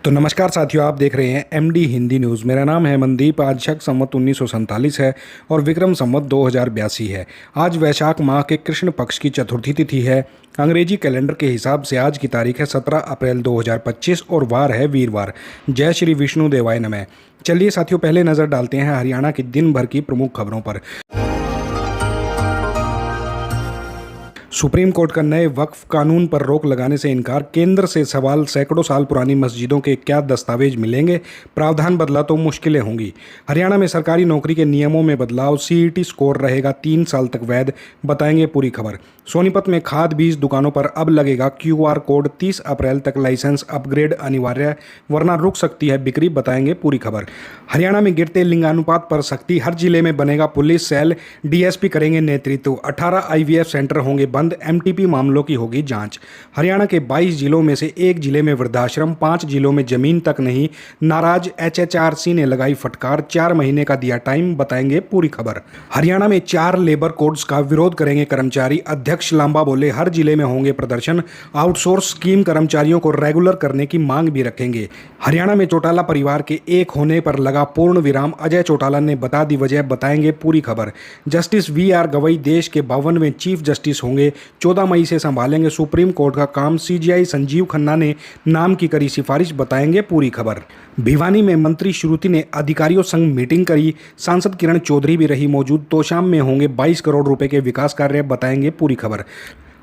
तो नमस्कार साथियों, आप देख रहे हैं एमडी हिंदी न्यूज़। मेरा नाम है मनदीप। आज शक संवत 1947 है और विक्रम संवत 2082 है। आज वैशाख माह के कृष्ण पक्ष की चतुर्थी तिथि है। अंग्रेजी कैलेंडर के हिसाब से आज की तारीख है 17 अप्रैल 2025 और वार है वीरवार। जय श्री विष्णु देवाय नमः। चलिए साथियों, पहले नज़र डालते हैं हरियाणा की दिन भर की प्रमुख खबरों पर। सुप्रीम कोर्ट का नए वक्फ कानून पर रोक लगाने से इनकार, केंद्र से सवाल, सैकड़ों साल पुरानी मस्जिदों के क्या दस्तावेज मिलेंगे, प्रावधान बदला तो मुश्किलें होंगी। हरियाणा में सरकारी नौकरी के नियमों में बदलाव, सीईटी स्कोर रहेगा 3 साल तक वैध, बताएंगे पूरी खबर। सोनीपत में खाद बीज दुकानों पर अब लगेगा क्यूआर कोड, 30 अप्रैल तक लाइसेंस अपग्रेड अनिवार्य, वरना रुक सकती है बिक्री, बताएंगे पूरी खबर। हरियाणा में गिरते लिंगानुपात पर सख्ती, हर जिले में बनेगा पुलिस सेल, डीएसपी करेंगे नेतृत्व, 18 आईवीएफ सेंटर होंगे बंद, एमटीपी मामलों की होगी जांच। हरियाणा के 22 जिलों में से एक जिले में वृद्धाश्रम, 5 जिलों में जमीन तक नहीं, नाराज एचएचआरसी ने लगाई फटकार, 4 महीने का दिया टाइम, बताएंगे पूरी खबर। हरियाणा में 4 लेबर कोड्स का विरोध करेंगे कर्मचारी, अध्यक्ष लांबा बोले हर जिले में होंगे प्रदर्शन, आउटसोर्स स्कीम कर्मचारियों को रेगुलर करने की मांग भी रखेंगे। हरियाणा में चौटाला परिवार के एक होने पर लगा पूर्ण विराम, अजय चौटाला ने बता दी वजह, बताएंगे पूरी खबर। जस्टिस वीआर गवई देश के 52वें चीफ जस्टिस होंगे, 14 मई से संभालेंगे सुप्रीम कोर्ट का काम, सीजीआई संजीव खन्ना ने नाम की करी सिफारिश, बताएंगे पूरी खबर। भिवानी में मंत्री श्रुति ने अधिकारियों संग मीटिंग करी, सांसद किरण चौधरी भी रही मौजूद, तोशाम में होंगे 22 करोड़ रुपए के विकास कार्य, बताएंगे पूरी खबर।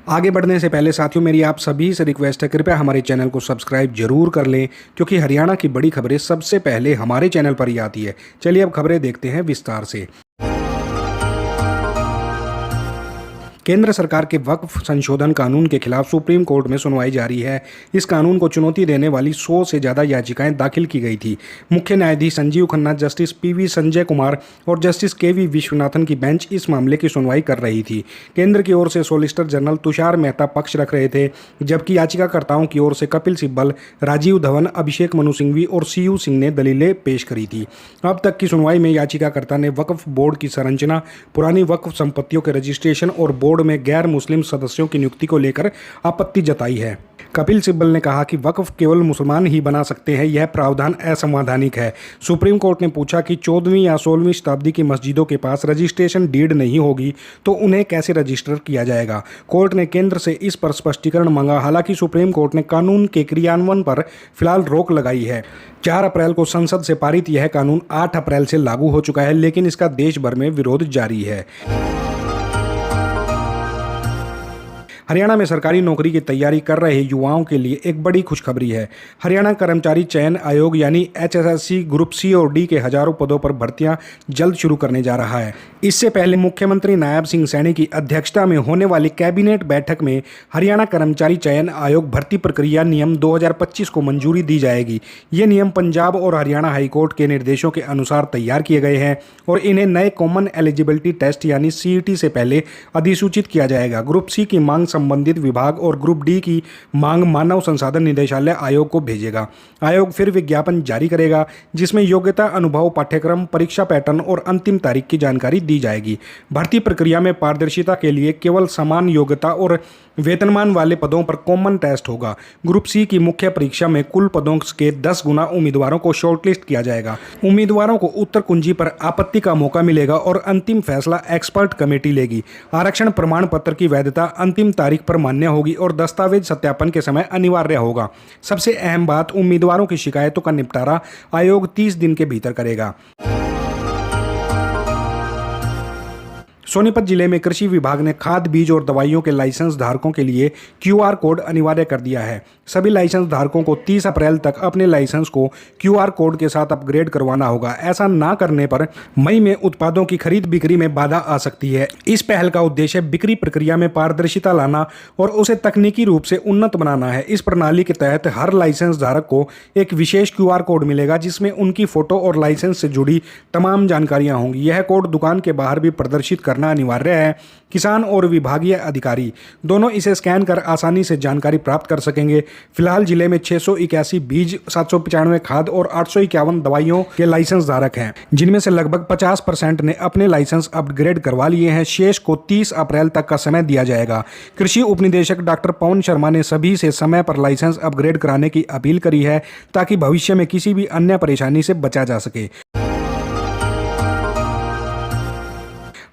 आगे बढ़ने से पहले साथियों, मेरी आप सभी से रिक्वेस्ट है, कृपया हमारे चैनल को सब्सक्राइब जरूर कर लें, क्योंकि हरियाणा की बड़ी खबरें सबसे पहले हमारे चैनल पर ही आती है। चलिए अब खबरें देखते हैं विस्तार से। केंद्र सरकार के वक्फ संशोधन कानून के खिलाफ सुप्रीम कोर्ट में सुनवाई जारी है। इस कानून को चुनौती देने वाली 100 से ज़्यादा याचिकाएं दाखिल की गई थी। मुख्य न्यायाधीश संजीव खन्ना, जस्टिस पीवी संजय कुमार और जस्टिस केवी विश्वनाथन की बेंच इस मामले की सुनवाई कर रही थी। केंद्र की ओर से सॉलिसिटर जनरल तुषार मेहता पक्ष रख रहे थे, जबकि याचिकाकर्ताओं की ओर से कपिल सिब्बल, राजीव धवन, अभिषेक मनु सिंघवी और सीयू सिंह ने दलीलें पेश करी थी। अब तक की सुनवाई में याचिकाकर्ता ने वक्फ बोर्ड की संरचना, पुरानी वक्फ संपत्तियों के रजिस्ट्रेशन और बोर्ड में गैर मुस्लिम सदस्यों की नियुक्ति को लेकर आपत्ति जताई है। कपिल सिब्बल ने कहा कि वक्फ केवल मुसलमान ही बना सकते हैं, यह प्रावधान असंवैधानिक है। सुप्रीम कोर्ट ने पूछा कि 14वीं या 16वीं शताब्दी की मस्जिदों के पास रजिस्ट्रेशन डीड नहीं होगी तो उन्हें कैसे रजिस्टर किया जाएगा। कोर्ट ने केंद्र से इस पर स्पष्टीकरण मांगा। हालांकि सुप्रीम कोर्ट ने कानून के क्रियान्वयन पर फिलहाल रोक लगाई है। 4 अप्रैल को संसद से पारित यह कानून 8 अप्रैल से लागू हो चुका है, लेकिन इसका देश भर में विरोध जारी है। हरियाणा में सरकारी नौकरी की तैयारी कर रहे युवाओं के लिए एक बड़ी खुशखबरी है। हरियाणा कर्मचारी चयन आयोग यानी एचएसएससी ग्रुप सी और डी के हजारों पदों पर भर्तियां जल्द शुरू करने जा रहा है। इससे पहले मुख्यमंत्री नायब सिंह सैनी की अध्यक्षता में होने वाली कैबिनेट बैठक में हरियाणा कर्मचारी चयन आयोग भर्ती प्रक्रिया नियम 2025 को मंजूरी दी जाएगी। ये नियम पंजाब और हरियाणा हाईकोर्ट के निर्देशों के अनुसार तैयार किए गए हैं और इन्हें नए कॉमन एलिजिबिलिटी टेस्ट यानी सीईटी से पहले अधिसूचित किया जाएगा। ग्रुप सी की मांग संबंधित विभाग और ग्रुप डी की मांग मानव संसाधन निदेशालय आयोग को भेजेगा। आयोग फिर विज्ञापन जारी करेगा, जिसमें योग्यता, अनुभव, पाठ्यक्रम, परीक्षा पैटर्न और अंतिम तारीख की जानकारी दी जाएगी। भर्ती प्रक्रिया में पारदर्शिता के लिए केवल समान योग्यता और वेतनमान वाले पदों पर कॉमन टेस्ट होगा। ग्रुप सी की मुख्य परीक्षा में कुल पदों के 10 गुना उम्मीदवारों को शॉर्टलिस्ट किया जाएगा। उम्मीदवारों को उत्तर कुंजी पर आपत्ति का मौका मिलेगा और अंतिम फैसला एक्सपर्ट कमेटी लेगी। आरक्षण प्रमाण पत्र की वैधता अंतिम तारीख पर मान्य होगी और दस्तावेज सत्यापन के समय अनिवार्य होगा। सबसे अहम बात, उम्मीदवारों की शिकायतों का निपटारा आयोग 30 दिन के भीतर करेगा। सोनीपत जिले में कृषि विभाग ने खाद, बीज और दवाइयों के लाइसेंस धारकों के लिए क्यूआर कोड अनिवार्य कर दिया है। सभी लाइसेंस धारकों को 30 अप्रैल तक अपने लाइसेंस को क्यूआर कोड के साथ अपग्रेड करवाना होगा। ऐसा ना करने पर मई में उत्पादों की खरीद बिक्री में बाधा आ सकती है। इस पहल का उद्देश्य बिक्री प्रक्रिया में पारदर्शिता लाना और उसे तकनीकी रूप से उन्नत बनाना है। इस प्रणाली के तहत हर लाइसेंस धारक को एक विशेष क्यूआर कोड मिलेगा, जिसमें उनकी फोटो और लाइसेंस से जुड़ी तमाम जानकारियां होंगी। यह कोड दुकान के बाहर भी प्रदर्शित करना करना अनिवार्य है। किसान और विभागीय अधिकारी दोनों इसे स्कैन कर आसानी से जानकारी प्राप्त कर सकेंगे। फिलहाल जिले में 681 बीज, 795 खाद और 851 दवाइयों के लाइसेंस धारक हैं, जिनमें से लगभग 50% ने अपने लाइसेंस अपग्रेड करवा लिए हैं। शेष को 30 अप्रैल तक का समय दिया जाएगा। कृषि उपनिदेशक डॉक्टर पवन शर्मा ने सभी से समय पर लाइसेंस अपग्रेड कराने की अपील करी है, ताकि भविष्य में किसी भी अन्य परेशानी से बचा जा सके।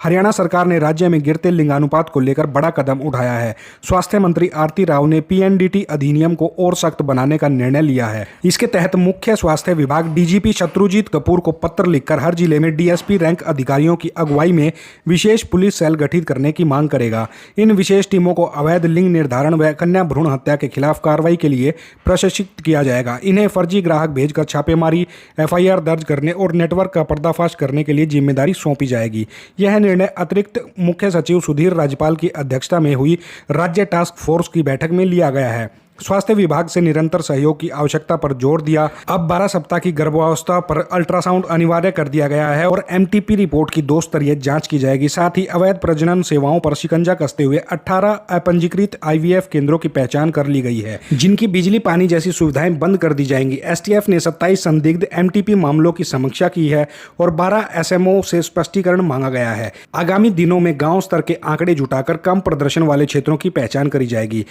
हरियाणा सरकार ने राज्य में गिरते लिंगानुपात को लेकर बड़ा कदम उठाया है। स्वास्थ्य मंत्री आरती राव ने पीएनडीटी अधिनियम को और सख्त बनाने का निर्णय लिया है। इसके तहत मुख्य स्वास्थ्य विभाग डीजीपी शत्रुजीत कपूर को पत्र लिखकर हर जिले में डीएसपी रैंक अधिकारियों की अगुवाई में विशेष पुलिस सेल गठित करने की मांग करेगा। इन विशेष टीमों को अवैध लिंग निर्धारण व कन्या भ्रूण हत्या के खिलाफ कार्रवाई के लिए प्रशिक्षित किया जाएगा। इन्हें फर्जी ग्राहक भेजकर छापेमारी, एफआईआर दर्ज करने और नेटवर्क का पर्दाफाश करने के लिए जिम्मेदारी सौंपी जाएगी। यह निर्णय अतिरिक्त मुख्य सचिव सुधीर राज्यपाल की अध्यक्षता में हुई राज्य टास्क फोर्स की बैठक में लिया गया है। स्वास्थ्य विभाग से निरंतर सहयोग की आवश्यकता पर जोर दिया। अब 12 सप्ताह की गर्भावस्था पर अल्ट्रासाउंड अनिवार्य कर दिया गया है और एमटीपी रिपोर्ट की 2 स्तरीय जांच की जाएगी। साथ ही अवैध प्रजनन सेवाओं पर शिकंजा कसते हुए 18 अपंजीकृत आईवीएफ केंद्रों की पहचान कर ली गई है, जिनकी बिजली पानी जैसी सुविधाएं बंद कर दी जाएंगी। एसटीएफ ने 27 संदिग्ध एमटीपी मामलों की समीक्षा की है और 12 एसएमओ से स्पष्टीकरण मांगा गया है। आगामी दिनों में गाँव स्तर के आंकड़े जुटाकर कम प्रदर्शन वाले क्षेत्रों की पहचान करी जाएगी।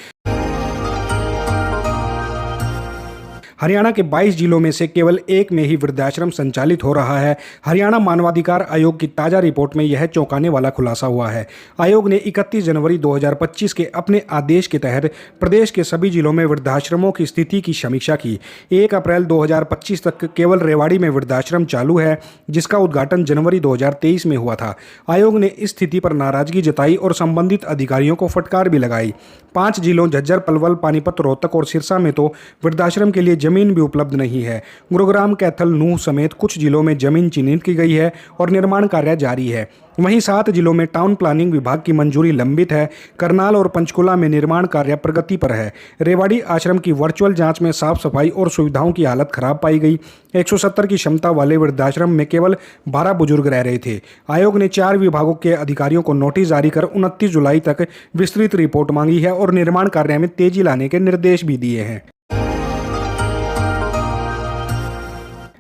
हरियाणा के 22 जिलों में से केवल एक में ही वृद्धाश्रम संचालित हो रहा है। हरियाणा मानवाधिकार आयोग की ताजा रिपोर्ट में यह चौंकाने वाला खुलासा हुआ है। आयोग ने 31 जनवरी 2025 के अपने आदेश के तहत प्रदेश के सभी जिलों में वृद्धाश्रमों की स्थिति की समीक्षा की। 1 अप्रैल 2025 तक केवल रेवाड़ी में वृद्धाश्रम चालू है, जिसका उद्घाटन जनवरी 2023 में हुआ था। आयोग ने इस स्थिति पर नाराजगी जताई और संबंधित अधिकारियों को फटकार भी लगाई। 5 जिलों झज्जर, पलवल, पानीपत, रोहतक और सिरसा में तो वृद्धाश्रम के लिए जमीन भी उपलब्ध नहीं है। गुरुग्राम, कैथल, नूंह समेत कुछ जिलों में जमीन चिन्हित की गई है और निर्माण कार्य जारी है। वहीं 7 जिलों में टाउन प्लानिंग विभाग की मंजूरी लंबित है। करनाल और पंचकुला में निर्माण कार्य प्रगति पर है। रेवाड़ी आश्रम की वर्चुअल जांच में साफ सफाई और सुविधाओं की हालत खराब पाई गई। 170 की क्षमता वाले वृद्धाश्रम में केवल 12 बुजुर्ग रह रहे थे। आयोग ने 4 विभागों के अधिकारियों को नोटिस जारी कर 29 जुलाई तक विस्तृत रिपोर्ट मांगी है और निर्माण कार्य में तेजी लाने के निर्देश भी दिए हैं।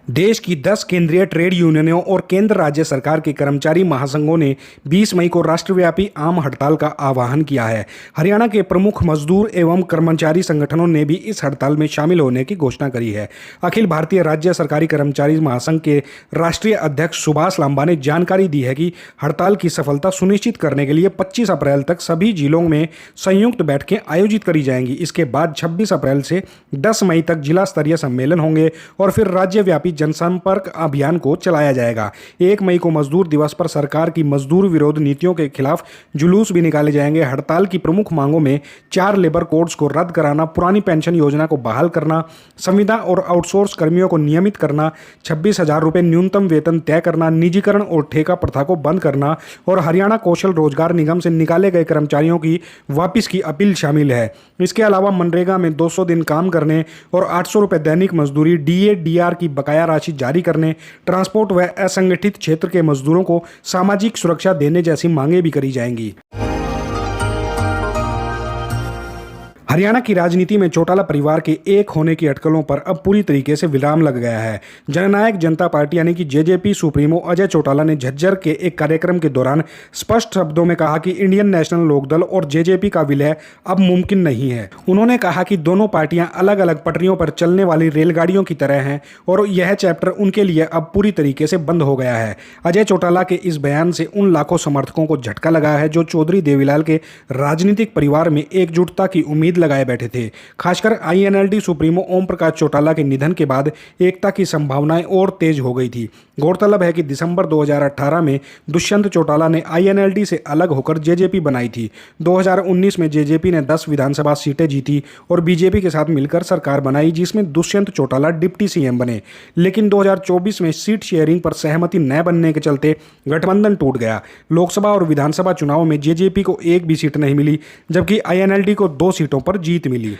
देश की 10 केंद्रीय ट्रेड यूनियनों और केंद्र राज्य सरकार के कर्मचारी महासंघों ने 20 मई को राष्ट्रव्यापी आम हड़ताल का आह्वान किया है। हरियाणा के प्रमुख मजदूर एवं कर्मचारी संगठनों ने भी इस हड़ताल में शामिल होने की घोषणा करी है। अखिल भारतीय राज्य सरकारी कर्मचारी महासंघ के राष्ट्रीय अध्यक्ष सुभाष लांबा ने जानकारी दी है कि हड़ताल की सफलता सुनिश्चित करने के लिए 25 अप्रैल तक सभी जिलों में संयुक्त बैठकें आयोजित करी जाएंगी। इसके बाद 26 अप्रैल से 10 मई तक जिला स्तरीय सम्मेलन होंगे और फिर राज्यव्यापी जनसंपर्क अभियान को चलाया जाएगा। 1 मई को मजदूर दिवस पर सरकार की मजदूर विरोध नीतियों के खिलाफ जुलूस भी निकाले जाएंगे। हड़ताल की प्रमुख मांगों में 4 लेबर कोड्स को रद्द कराना, पुरानी पेंशन योजना को बहाल करना, संविदा और आउटसोर्स कर्मियों को नियमित करना, 26,000 रुपये न्यूनतम वेतन तय करना, निजीकरण और ठेका प्रथा को बंद करना और हरियाणा कौशल रोजगार निगम से निकाले गए कर्मचारियों की वापिस की अपील शामिल है। इसके अलावा मनरेगा में 200 दिन काम करने और 800 रुपये दैनिक मजदूरी, डीए डीआर की बकाया राशि जारी करने, ट्रांसपोर्ट व असंगठित क्षेत्र के मजदूरों को सामाजिक सुरक्षा देने जैसी मांगें भी करी जाएंगी। हरियाणा की राजनीति में चौटाला परिवार के एक होने की अटकलों पर अब पूरी तरीके से विराम लग गया है। जननायक जनता पार्टी यानी कि जेजेपी सुप्रीमो अजय चौटाला ने झज्जर के एक कार्यक्रम के दौरान स्पष्ट शब्दों में कहा कि इंडियन नेशनल लोकदल और जेजेपी का विलय अब मुमकिन नहीं है। उन्होंने कहा कि दोनों पार्टियां अलग अलग पटरियों पर चलने वाली रेलगाड़ियों की तरह हैं और यह चैप्टर उनके लिए अब पूरी तरीके से बंद हो गया है। अजय चौटाला के इस बयान से उन लाखों समर्थकों को झटका लगा है जो चौधरी देवीलाल के राजनीतिक परिवार में एकजुटता की उम्मीद लगाए बैठे थे। खासकर आईएनएलडी सुप्रीमो ओम प्रकाश चौटाला के निधन के बाद एकता की संभावनाएं और तेज हो गई थी। गौरतलब है कि दिसंबर 2018 में दुष्यंत चौटाला ने आईएनएलडी से अलग होकर जेजेपी बनाई थी। 2019 में जेजेपी ने 10 विधानसभा सीटें जीती और बीजेपी के साथ मिलकर सरकार बनाई, जिसमें दुष्यंत चौटाला डिप्टी सीएम बने। लेकिन 2024 में सीट शेयरिंग पर सहमति न बनने के चलते गठबंधन टूट गया। लोकसभा और विधानसभा चुनाव में जेजेपी को एक भी सीट नहीं मिली, जबकि आईएनएलडी को 2 सीटों पर जीत मिली।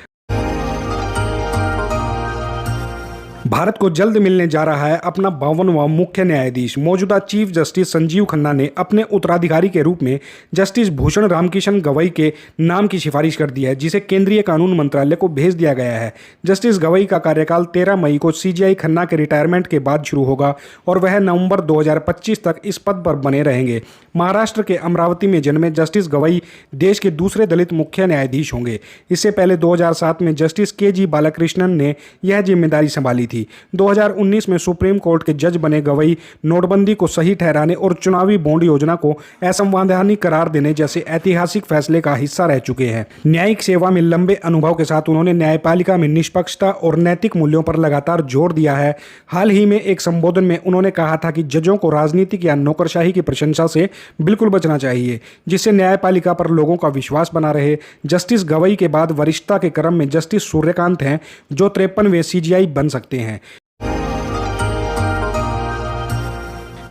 भारत को जल्द मिलने जा रहा है अपना 52वां मुख्य न्यायाधीश। मौजूदा चीफ जस्टिस संजीव खन्ना ने अपने उत्तराधिकारी के रूप में जस्टिस भूषण रामकिशन गवई के नाम की सिफारिश कर दी है, जिसे केंद्रीय कानून मंत्रालय को भेज दिया गया है। जस्टिस गवई का कार्यकाल 13 मई को सीजेआई खन्ना के रिटायरमेंट के बाद शुरू होगा और वह नवंबर 2025 तक इस पद पर बने रहेंगे। महाराष्ट्र के अमरावती में जन्मे जस्टिस गवई देश के दूसरे दलित मुख्य न्यायाधीश होंगे। इससे पहले 2007 में जस्टिस के.जी. बालाकृष्णन ने यह जिम्मेदारी संभाली थी। 2019 में सुप्रीम कोर्ट के जज बने गवई नोटबंदी को सही ठहराने और चुनावी बॉन्ड योजना को असंवैधानिक करार देने जैसे ऐतिहासिक फैसले का हिस्सा रह चुके हैं। न्यायिक सेवा में लंबे अनुभव के साथ उन्होंने न्यायपालिका में निष्पक्षता और नैतिक मूल्यों पर लगातार जोर दिया है। हाल ही में एक संबोधन में उन्होंने कहा था कि जजों को राजनीतिक या नौकरशाही की प्रशंसा से बिल्कुल बचना चाहिए, जिससे न्यायपालिका पर लोगों का विश्वास बना रहे। जस्टिस गवई के बाद वरिष्ठता के क्रम में जस्टिस सूर्यकांत हैं, जो 53वें सीजेआई बन सकते हैं।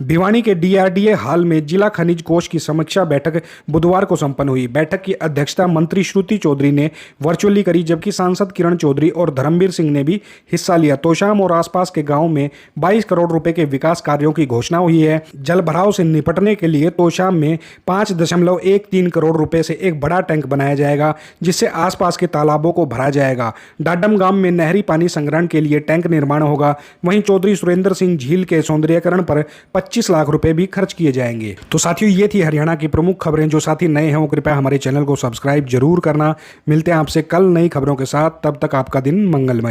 भिवानी के डीआरडीए हाल में जिला खनिज कोष की समीक्षा बैठक बुधवार को संपन्न हुई। बैठक की अध्यक्षता मंत्री श्रुति चौधरी ने वर्चुअली करी, जबकि सांसद किरण चौधरी और धर्मवीर सिंह ने भी हिस्सा लिया। तोशाम और आसपास के गांव में 22 करोड़ रुपए के विकास कार्यों की घोषणा हुई है। जल भराव से निपटने के लिए तोशाम में 5.13 करोड़ रुपए से एक बड़ा टैंक बनाया जाएगा, जिससे आसपास के तालाबों को भरा जाएगा। डाडम गांव में नहरी पानी संग्रहण के लिए टैंक निर्माण होगा। वहीं चौधरी सुरेंद्र सिंह झील के सौंदर्यीकरण पर 25 लाख रुपए भी खर्च किए जाएंगे। तो साथियों, ये थी हरियाणा की प्रमुख खबरें। जो साथी नए हैं वो कृपया हमारे चैनल को सब्सक्राइब जरूर करना। मिलते हैं आपसे कल नई खबरों के साथ, तब तक आपका दिन मंगलमय।